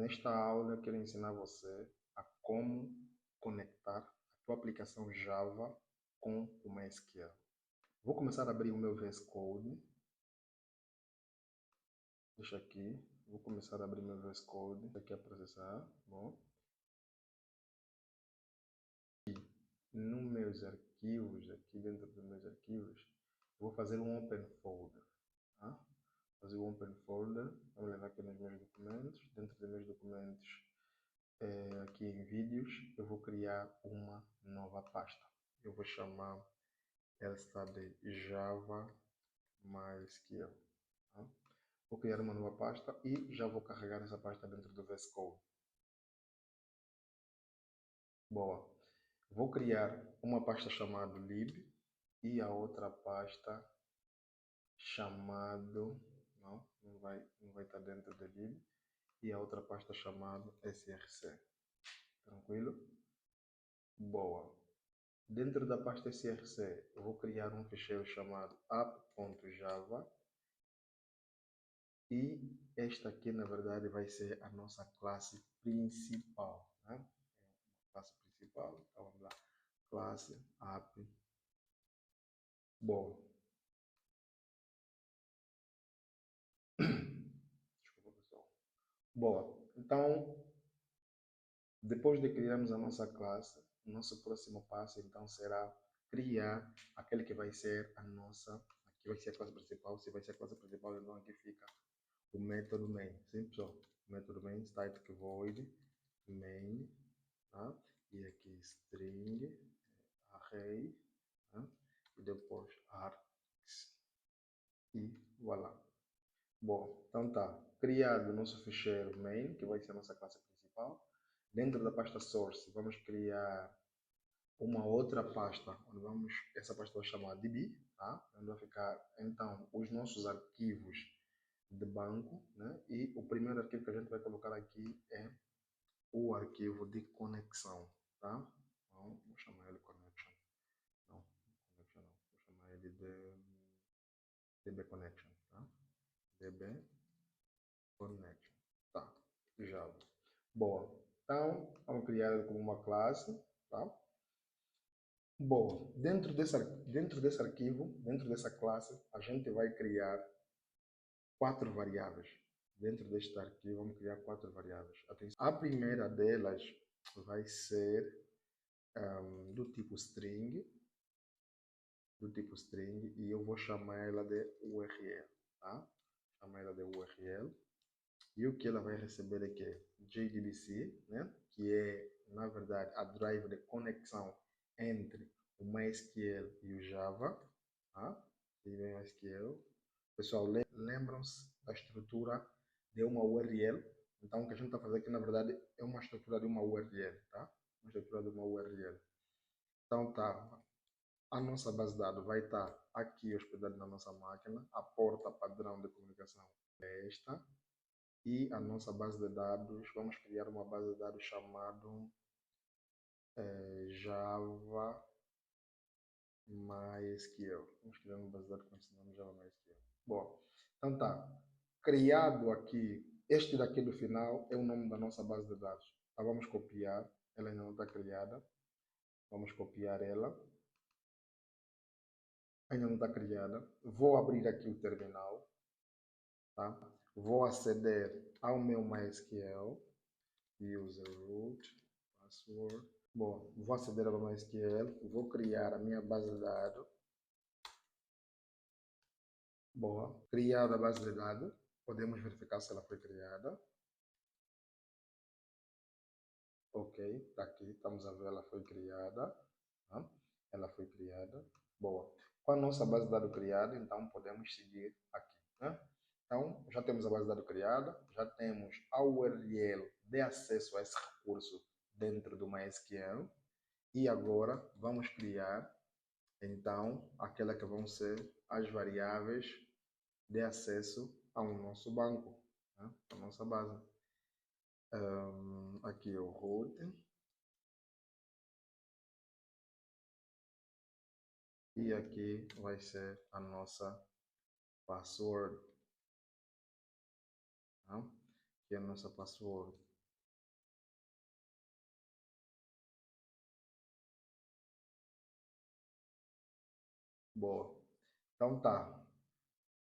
Nesta aula eu quero ensinar você a como conectar a tua aplicação Java com o MySQL. Vou começar a abrir o meu VS Code. Deixa aqui. Vou começar a abrir meu VS Code. Aqui a processar. Bom. E nos meus arquivos, aqui dentro dos meus arquivos, eu vou fazer um Open Folder. Tá? Fazer um Open Folder. Vamos levar aqui nos meus documentos. Dentro dos meus documentos, aqui em vídeos, eu vou criar uma nova pasta. Eu vou chamar esta de Java MySQL. Tá? Vou criar uma nova pasta e já vou carregar essa pasta dentro do VS Code. Boa. Vou criar uma pasta chamada lib e a outra pasta chamado não vai estar dentro do lib, e a outra pasta chamada src. Tranquilo? Boa. Dentro da pasta src, eu vou criar um ficheiro chamado app.java e esta aqui, na verdade, vai ser a nossa classe principal. Né? Classe principal. Então, vamos lá. Classe app. Bom. Desculpa, pessoal. Boa. Então, depois de criarmos a nossa classe, o nosso próximo passo, então, será criar aquele que vai ser a nossa, aqui vai ser a classe principal. Se vai ser a classe principal, então aqui fica o método main. Sim, pessoal? O método main, static void main, tá? E aqui string, array, tá? E depois args, e voilà. Bom, então tá, criado o nosso ficheiro main, que vai ser a nossa classe principal. Dentro da pasta source, vamos criar uma outra pasta, onde essa pasta vai chamar db, tá? Onde vai ficar, então, os nossos arquivos de banco, né? E o primeiro arquivo que a gente vai colocar aqui é o arquivo de conexão, tá? Então, vou chamar ele connection. Não, connection não. Vou chamar ele de db connection, tá? db connection, tá? Já. Boa. Então, vamos criar ele como uma classe, tá? Bom, dentro desse arquivo, dentro dessa classe, a gente vai criar 4 variáveis. Dentro deste arquivo, vamos criar 4 variáveis. Atenção. A primeira delas vai ser do tipo string, e eu vou chamar ela de URL, tá? Chamar ela de URL. E o que ela vai receber aqui é JDBC, né? Que é, na verdade, a drive de conexão entre o MySQL e o Java, tá? E o MySQL. Pessoal, lembram-se da estrutura de uma URL. Então, o que a gente está fazendo aqui, na verdade, é uma estrutura de uma URL, tá? Uma estrutura de uma URL. Então, tá. A nossa base de dados vai estar aqui hospedada na nossa máquina. A porta padrão de comunicação é esta. E a nossa base de dados, vamos criar uma base de dados chamada Java MySQL. Vamos criar uma base de dados com esse nome, Java MySQL. Bom, então tá. Criado aqui, este daqui do final é o nome da nossa base de dados. Então vamos copiar, ela ainda não está criada. Vamos copiar ela. Ainda não está criada. Vou abrir aqui o terminal. Tá? Vou aceder ao meu MySQL. User root, password. Bom, vou aceder ao MySQL. Vou criar a minha base de dados. Boa. Criar a base de dados. Podemos verificar se ela foi criada. Ok, está aqui. Estamos a ver, ela foi criada. Tá? Ela foi criada. Boa. Com a nossa base de dados criada, então podemos seguir aqui. Né? Então, já temos a base de dados criada, já temos a URL de acesso a esse recurso dentro do MySQL. E agora vamos criar, então, aquela que vão ser as variáveis de acesso ao nosso banco, né? A nossa base. Aqui é o root. E aqui vai ser a nossa password. Tá? Aqui é a nossa password. Boa. Então tá.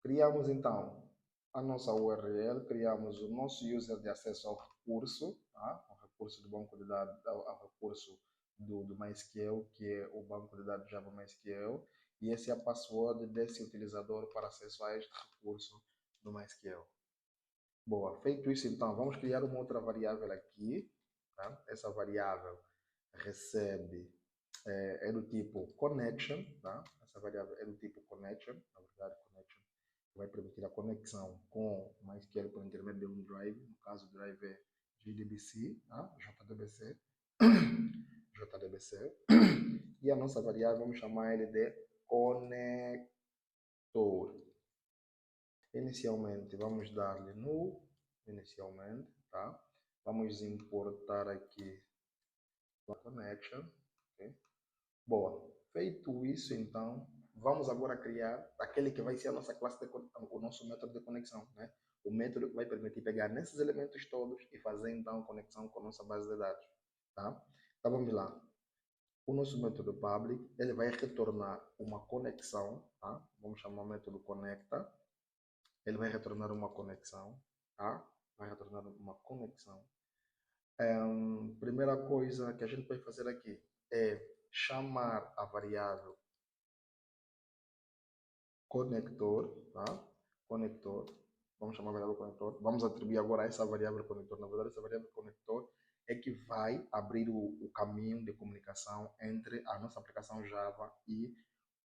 Criamos então a nossa URL, criamos o nosso user de acesso ao recurso, tá? Ao recurso do banco de dados, ao recurso do MySQL, que é o banco de dados Java MySQL, e essa é a password desse utilizador para acesso a este recurso do MySQL. Boa, feito isso então, vamos criar uma outra variável aqui, tá? Essa variável recebe, é do tipo connection, tá? Essa variável é do tipo connection, na verdade connection vai permitir a conexão com o MySQL por intermédio de um drive, no caso o drive é JDBC, tá? JDBC, JDBC, e a nossa variável vamos chamar ele de conector. Inicialmente vamos dar-lhe no inicialmente, tá? Vamos importar aqui a connection, ok? Boa. Feito isso, então, vamos agora criar aquele que vai ser a nossa classe de o nosso método de conexão, né? O método que vai permitir pegar nesses elementos todos e fazer então a conexão com a nossa base de dados, tá? Então vamos lá. O nosso método public, ele vai retornar uma conexão, tá? Vamos chamar o método conecta. Ele vai retornar uma conexão, tá? Vai retornar uma conexão. Primeira coisa que a gente vai fazer aqui é chamar a variável conector, tá? Conector. Vamos chamar a variável conector. Vamos atribuir agora essa variável conector. Na verdade, essa variável conector é que vai abrir o caminho de comunicação entre a nossa aplicação Java e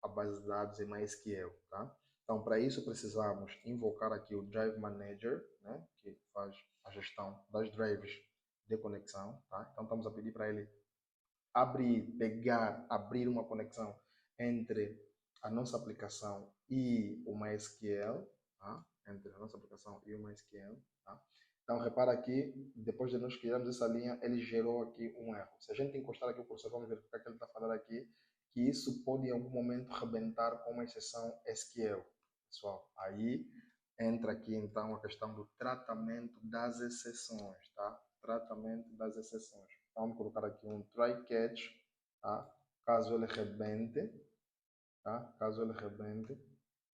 a base de dados em MySQL, tá? Então, para isso, precisamos invocar aqui o Drive Manager, né? Que faz a gestão das drives de conexão, tá? Então, estamos a pedir para ele abrir uma conexão entre a nossa aplicação e o MySQL, tá? Entre a nossa aplicação e o MySQL, tá? Então, repara aqui, depois de nós criarmos essa linha, ele gerou aqui um erro. Se a gente encostar aqui o cursor, vamos verificar que ele está falando aqui que isso pode em algum momento rebentar com uma exceção SQL. Pessoal, aí entra aqui então a questão do tratamento das exceções, tá? Tratamento das exceções. Então, vamos colocar aqui um try catch, tá? Caso ele rebente, tá? Caso ele rebente,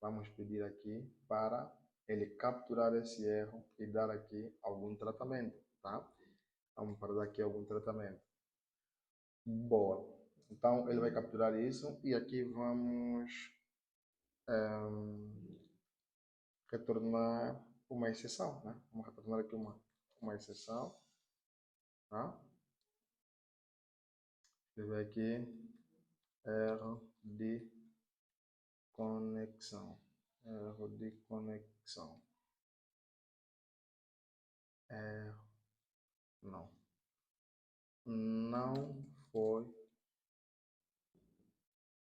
vamos pedir aqui para ele capturar esse erro e dar aqui algum tratamento, tá? Vamos para dar aqui algum tratamento. Boa. Então, ele vai capturar isso e aqui vamos retornar uma exceção, né? Vamos retornar aqui uma exceção, tá? Escrever aqui erro de conexão. Erro de conexão. Erro. Não. Não foi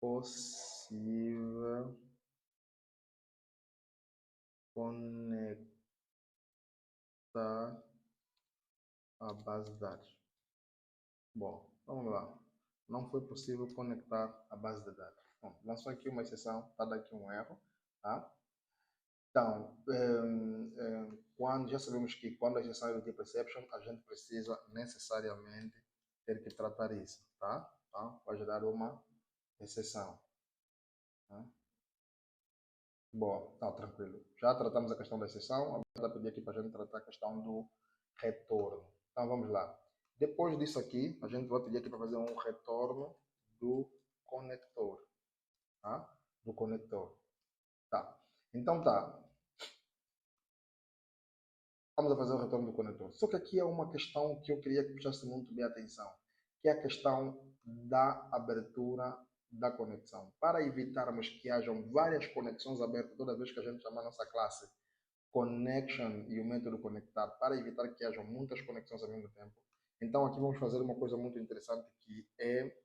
possível conectar a base de dados. Bom, vamos lá. Não foi possível conectar a base de dados. Bom, lançou aqui uma exceção, está daqui um erro, tá? Então, quando já sabemos que quando a exceção é do tipo exception, a gente precisa necessariamente ter que tratar isso, tá? Então, vai gerar uma exceção. Tá? Bom, tá tranquilo. Já tratamos a questão da exceção, agora vai pedir aqui para a gente tratar a questão do retorno. Então, vamos lá. Depois disso aqui, a gente vai pedir aqui para fazer um retorno do conector, tá? Do conector. Tá. Então, tá. Vamos a fazer o retorno do conector. Só que aqui é uma questão que eu queria que prestasse muito bem atenção, que é a questão da abertura da conexão. Para evitarmos que hajam várias conexões abertas toda vez que a gente chamar a nossa classe connection e o método conectar, para evitar que hajam muitas conexões ao mesmo tempo. Então aqui vamos fazer uma coisa muito interessante que é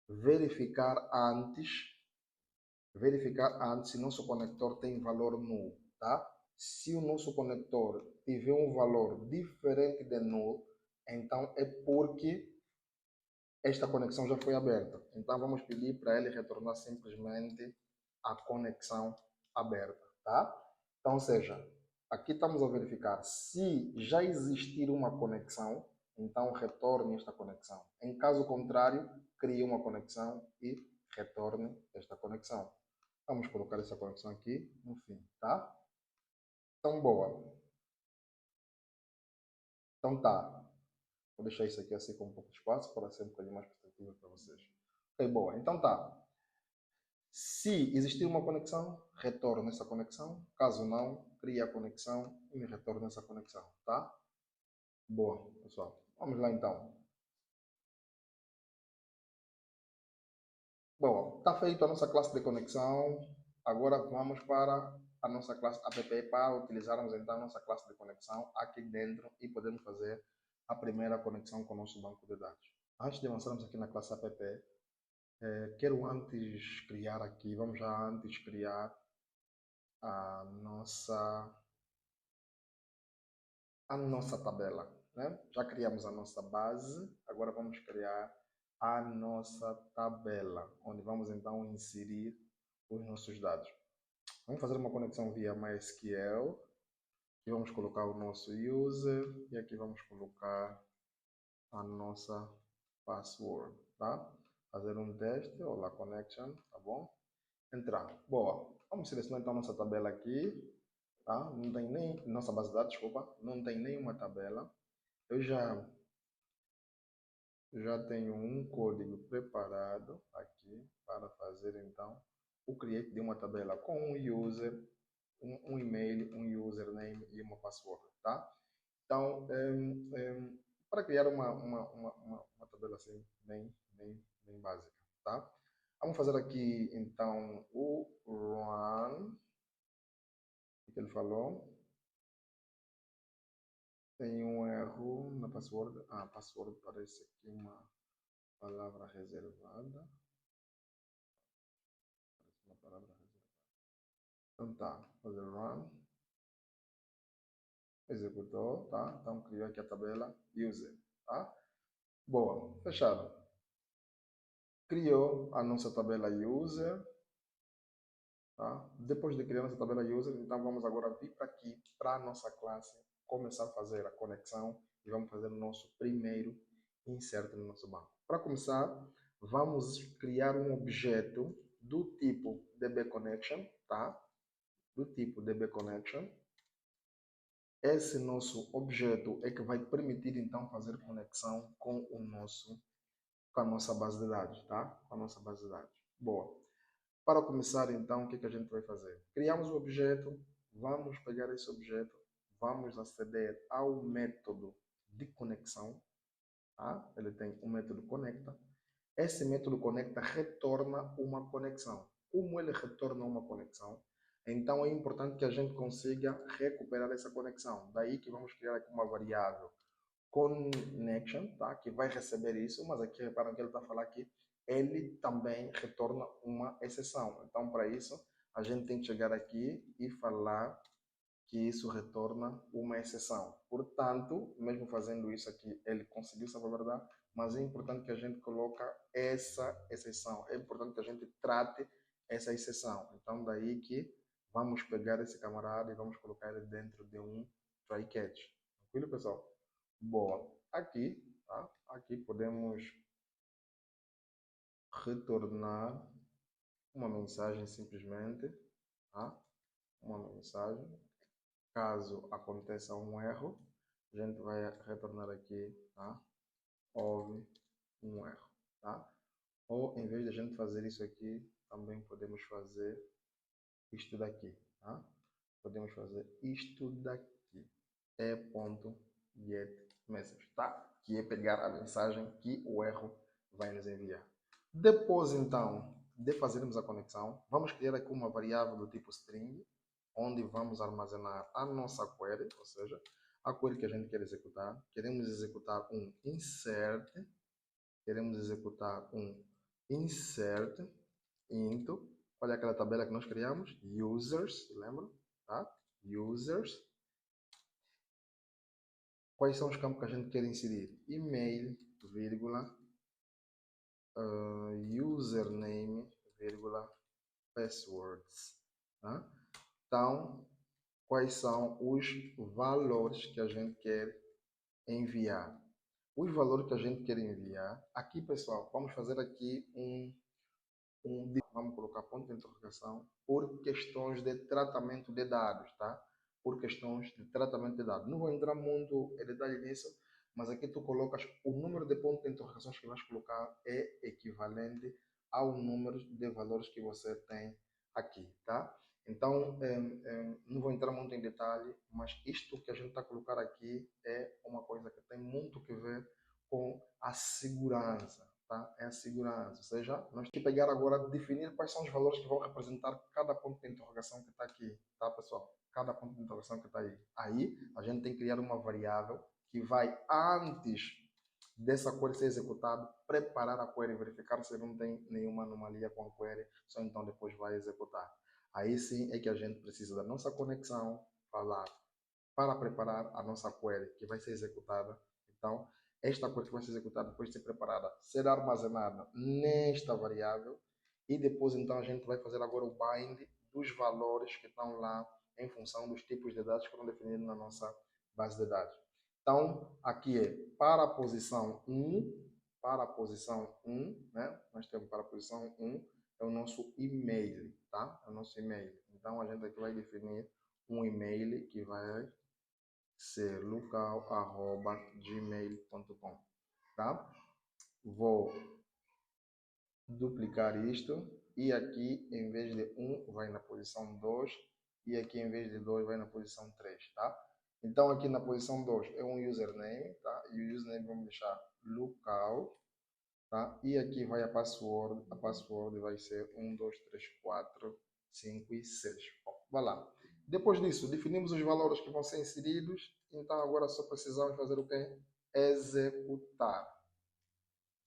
verificar antes se nosso conector tem valor null, tá? Se o nosso conector tiver um valor diferente de null, então é porque esta conexão já foi aberta. Então vamos pedir para ele retornar simplesmente a conexão aberta, tá? Então, ou seja, aqui estamos a verificar se já existir uma conexão, então retorne esta conexão. Em caso contrário, crie uma conexão e retorne esta conexão. Vamos colocar essa conexão aqui no fim, tá? Então, boa. Então tá. Vou deixar isso aqui assim com um pouco de espaço para ser um bocadinho mais perceptível para vocês. Ok, boa. Então tá. Se existir uma conexão, retorno essa conexão. Caso não, cria a conexão e me retorna essa conexão, tá? Boa, pessoal. Vamos lá então. Bom, está feita a nossa classe de conexão. Agora vamos para a nossa classe app para utilizarmos então a nossa classe de conexão aqui dentro e podemos fazer a primeira conexão com o nosso banco de dados. Antes de avançarmos aqui na classe app, quero antes criar aqui, vamos já antes criar a nossa tabela, né? Já criamos a nossa base, agora vamos criar a nossa tabela, onde vamos então inserir os nossos dados. Vamos fazer uma conexão via MySQL, e vamos colocar o nosso user e aqui vamos colocar a nossa password, tá? Fazer um teste, olá connection, tá bom? Entrar, boa. Vamos selecionar então a nossa tabela aqui, tá? Não tem nem, nossa base de dados, desculpa, não tem nenhuma tabela. Eu já tenho um código preparado aqui para fazer então o create de uma tabela com um user, um e-mail, um username e uma password, tá? Então, para criar uma tabela assim bem básica, tá? Vamos fazer aqui então o run, o que ele falou. Tem um erro na password. A password parece aqui uma palavra reservada. Parece uma palavra reservada. Então tá, fazer run. Executou, tá? Então criou aqui a tabela user, tá? Boa, fechado. Criou a nossa tabela user, tá? Depois de criar nossa tabela user, então vamos agora vir para aqui, para a nossa classe, começar a fazer a conexão e vamos fazer o nosso primeiro insert no nosso banco. Para começar, vamos criar um objeto do tipo dbConnection, tá? Do tipo dbConnection. Esse nosso objeto é que vai permitir então fazer conexão com a nossa base de dados, tá? Com a nossa base de dados. Boa. Para começar então, o que a gente vai fazer? Criamos o objeto, vamos pegar esse objeto, vamos aceder ao método de conexão, tá? Ele tem um método conecta. Esse método conecta retorna uma conexão. Como ele retorna uma conexão, então é importante que a gente consiga recuperar essa conexão. Daí que vamos criar aqui uma variável connection, tá? Que vai receber isso, mas aqui reparam que ele está a falar que ele também retorna uma exceção. Então, para isso, a gente tem que chegar aqui e falar que isso retorna uma exceção. Portanto, mesmo fazendo isso aqui, ele conseguiu salvaguardar, mas é importante que a gente coloque essa exceção. É importante que a gente trate essa exceção. Então, daí que vamos pegar esse camarada e vamos colocar ele dentro de um try catch. Tranquilo, pessoal? Boa. Aqui, tá? Aqui podemos retornar uma mensagem simplesmente, tá? Uma mensagem. Caso aconteça um erro, a gente vai retornar aqui, tá? Houve um erro, tá? Ou em vez de a gente fazer isso aqui, também podemos fazer isto daqui, tá? Podemos fazer isto daqui. e.getMessage, tá? Que é pegar a mensagem que o erro vai nos enviar. Depois, então, de fazermos a conexão, vamos criar aqui uma variável do tipo string, onde vamos armazenar a nossa query, ou seja, a query que a gente quer executar. Queremos executar um insert, into, olha aquela tabela que nós criamos, users, lembra? Tá? Users. Quais são os campos que a gente quer inserir? E-mail, vírgula, username, vírgula, passwords. Tá? Então, quais são os valores que a gente quer enviar? Os valores que a gente quer enviar, aqui pessoal, vamos fazer aqui vamos colocar ponto de interrogação, por questões de tratamento de dados, tá? Por questões de tratamento de dados. Não vou entrar muito em detalhe nisso, mas aqui tu colocas o número de pontos de interrogações que vais colocar é equivalente ao número de valores que você tem aqui, tá? Então, não vou entrar muito em detalhe, mas isto que a gente está a colocar aqui é uma coisa que tem muito que ver com a segurança, tá? É a segurança, ou seja, nós temos que pegar agora, definir quais são os valores que vão representar cada ponto de interrogação que está aqui, tá, pessoal? Cada ponto de interrogação que está aí. Aí, a gente tem que criar uma variável que vai, antes dessa query ser executada, preparar a query, verificar se não tem nenhuma anomalia com a query, só então depois vai executar. Aí sim é que a gente precisa da nossa conexão para preparar a nossa query que vai ser executada. Então, esta query que vai ser executada depois de ser preparada será armazenada nesta variável e depois então a gente vai fazer agora o bind dos valores que estão lá em função dos tipos de dados que foram definidos na nossa base de dados. Então, aqui é para a posição 1, né? Nós temos para a posição 1, é o nosso e-mail, tá? É o nosso e-mail. Então, a gente aqui vai definir um e-mail que vai ser local@gmail.com, tá? Vou duplicar isto e aqui em vez de 1 vai na posição 2 e aqui em vez de 2 vai na posição 3, tá? Então aqui na posição 2 é um username, tá? E o username vamos deixar local, tá? E aqui vai a password vai ser 1, 2, 3, 4, 5 e 6. Bom, vai lá. Depois disso, definimos os valores que vão ser inseridos, então agora só precisamos fazer o quê? Executar.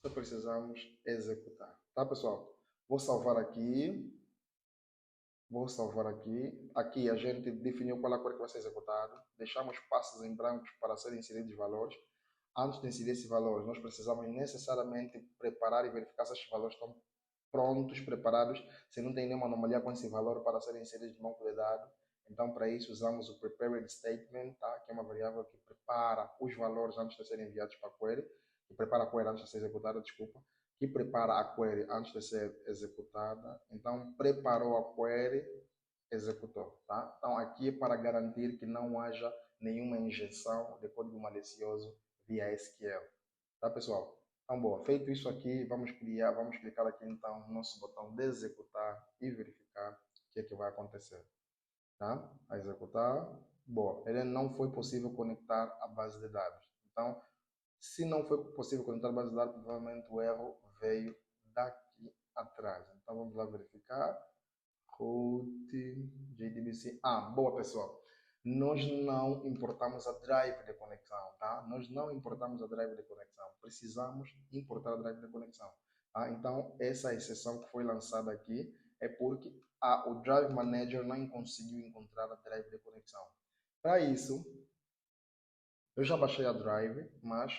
Só precisamos executar. Tá, pessoal? Vou salvar aqui. Vou salvar aqui. Aqui a gente definiu qual é a cor que vai ser executada. Deixamos passos em brancos para serem inseridos valores. Antes de inserir esses valores, nós precisamos necessariamente preparar e verificar se esses valores estão prontos, preparados, se não tem nenhuma anomalia com esse valor para serem inseridos no banco de dados. Então, para isso, usamos o prepared statement, tá? Que é uma variável que prepara os valores antes de serem enviados para a query, que prepara a query antes de ser executada, desculpa, que prepara a query antes de ser executada. Então, preparou a query, executou, tá? Então, aqui é para garantir que não haja nenhuma injeção de código malicioso via SQL, tá, pessoal? Então, boa, feito isso aqui, vamos clicar aqui então no nosso botão de executar e verificar o que é que vai acontecer, tá? A executar, boa, ele não foi possível conectar a base de dados. Então, se não foi possível conectar a base de dados, provavelmente o erro veio daqui atrás. Então, vamos lá verificar. Root, JDBC. Boa, pessoal. Nós não importamos a drive de conexão, tá? Nós não importamos a drive de conexão. Precisamos importar a drive de conexão, tá? Então, essa exceção que foi lançada aqui é porque o Drive Manager não conseguiu encontrar a drive de conexão. Para isso, eu já baixei a drive, mas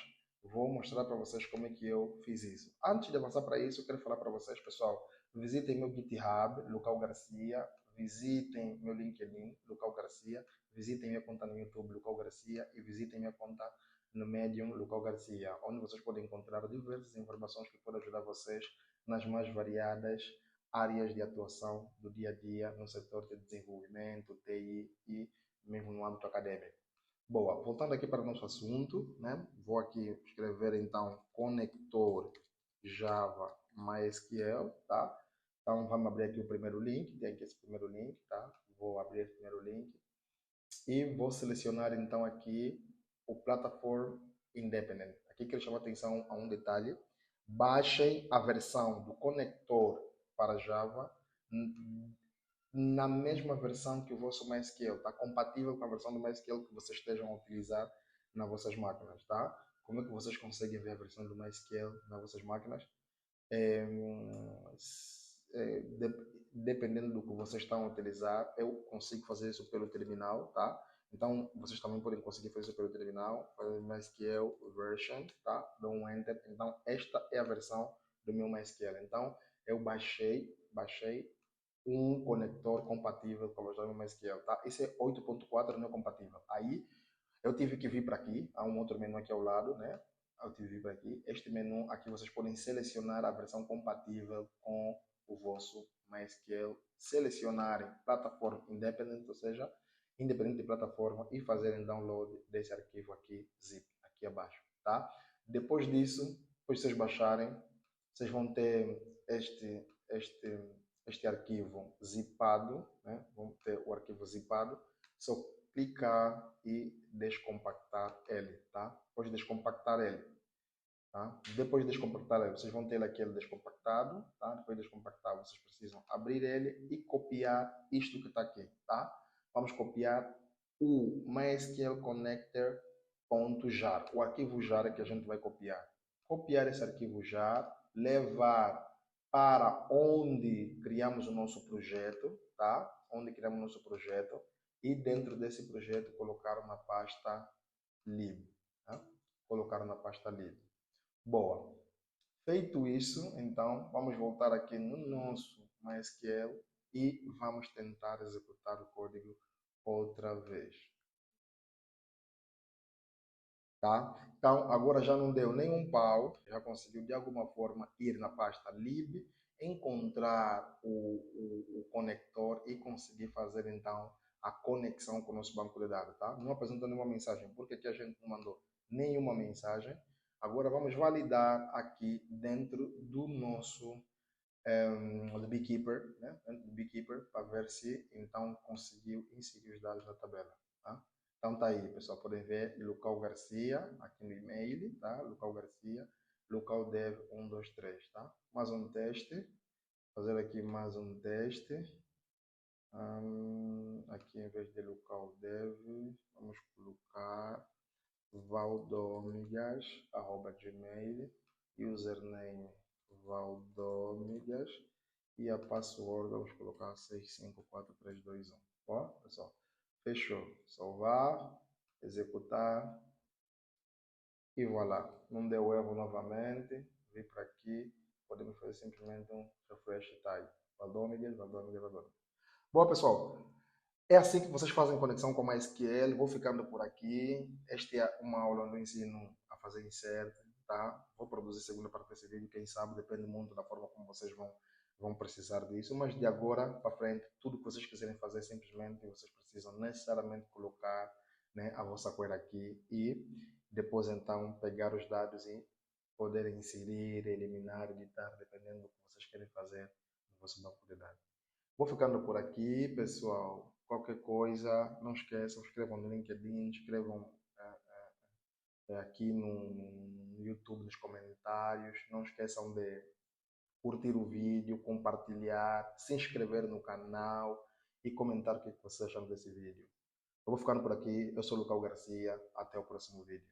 vou mostrar para vocês como é que eu fiz isso. Antes de avançar para isso, eu quero falar para vocês, pessoal, visitem meu GitHub, Local Garcia, visitem meu LinkedIn, Local Garcia, visitem minha conta no YouTube, Local Garcia, e visitem minha conta no Medium, Local Garcia, onde vocês podem encontrar diversas informações que podem ajudar vocês nas mais variadas áreas de atuação do dia a dia no setor de desenvolvimento, TI e mesmo no âmbito acadêmico. Boa, voltando aqui para o nosso assunto, né? Vou aqui escrever então conector Java MySQL, tá? Então vamos abrir aqui o primeiro link, tem aqui esse primeiro link, tá? Vou abrir esse primeiro link e vou selecionar então aqui o Platform Independent. Aqui quero chamar a atenção a um detalhe. Baixem a versão do conector para Java na mesma versão que o vosso MySQL, está compatível com a versão do MySQL que vocês estejam a utilizar nas vossas máquinas, tá? Como é que vocês conseguem ver a versão do MySQL nas vossas máquinas? Dependendo do que vocês estão a utilizar, eu consigo fazer isso pelo terminal, tá? Então, vocês também podem conseguir fazer isso pelo terminal, fazer MySQL version, tá? Dou um enter. Então, esta é a versão do meu MySQL. Então, eu baixei um conector compatível com a versão do MySQL, tá? Esse é 8.4, não é compatível. Aí, eu tive que vir para aqui, há um outro menu aqui ao lado, né? Eu tive que vir para aqui. Este menu aqui vocês podem selecionar a versão compatível com o vosso MySQL, selecionarem plataforma independente, ou seja, independente de plataforma, e fazerem download desse arquivo aqui, zip, aqui abaixo, tá? Depois disso, depois de vocês baixarem, vocês vão ter este arquivo zipado, né? Vão ter o arquivo zipado, só clicar e descompactar ele, tá? Depois de descompactar ele, tá? Depois de descompactar ele, vocês vão ter aquele descompactado, tá? Depois de descompactar, vocês precisam abrir ele e copiar isto que está aqui, tá? Vamos copiar o MySQL Connector.jar, o arquivo jar que a gente vai copiar. Copiar esse arquivo jar, levar para onde criamos o nosso projeto, tá? Onde criamos o nosso projeto, e dentro desse projeto colocar na pasta lib, tá? Colocar na pasta lib. Boa. Feito isso, então, vamos voltar aqui no nosso MySQL e vamos tentar executar o código outra vez. Tá? Então, agora já não deu nenhum pau, já conseguiu de alguma forma ir na pasta lib, encontrar o conector e conseguir fazer então a conexão com o nosso banco de dados. Tá? Não apresentou nenhuma mensagem, porque aqui a gente não mandou nenhuma mensagem. Agora vamos validar aqui dentro do nosso do Beekeeper, né? Do Beekeeper, para ver se então conseguiu inserir os dados na tabela. Tá? Então tá aí, pessoal, podem ver Lucao Garcia aqui no e-mail, tá? Lucao Garcia, Lucao Dev 123, tá? Mais um teste, fazer aqui mais um teste. Aqui em vez de Lucao Dev, vamos colocar valdomigas@gmail, username valdomigas e a password vamos colocar 654321. Ó, pessoal, fechou. Salvar, executar e voilà. Não deu erro novamente. Vim para aqui, podemos fazer simplesmente um refresh type. Valdomigas. Bom, pessoal, é assim que vocês fazem conexão com MySQL. Vou ficando por aqui. Esta é uma aula onde eu ensino a fazer insert, tá? Vou produzir a segunda parte desse vídeo, quem sabe, depende muito da forma como vocês vão precisar disso. Mas de agora para frente, tudo que vocês quiserem fazer, simplesmente vocês precisam necessariamente colocar, né, a vossa query aqui e depois então pegar os dados e poder inserir, eliminar, editar, dependendo do que vocês querem fazer no vosso banco de dados. Vou ficando por aqui, pessoal. Qualquer coisa, não esqueçam, escrevam no LinkedIn, escrevam aqui no YouTube, nos comentários. Não esqueçam de curtir o vídeo, compartilhar, se inscrever no canal e comentar o que vocês acham desse vídeo. Eu vou ficando por aqui. Eu sou o Lucao Garcia. Até o próximo vídeo.